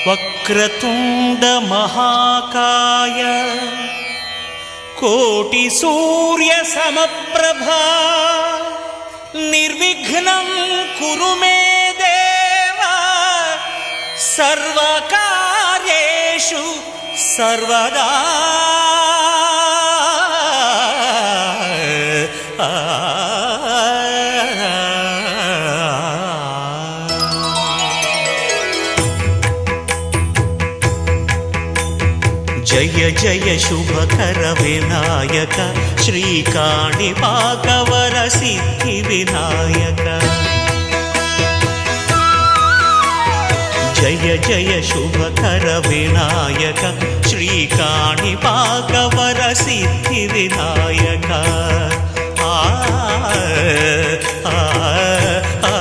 వక్రతుండ మహాకాయ కోటి సూర్య సమప్రభా నిర్విఘ్నం కురు మే దేవ సర్వకార్యేషు సర్వదా. జయ జయ శుభకర వినాయక శ్రీకాణిపాకవర సిద్ధి వినాయక. జయ జయ శుభకర వినాయక శ్రీకాణిపాకవర సిద్ధి వినాయక. ఆ ఆ ఆ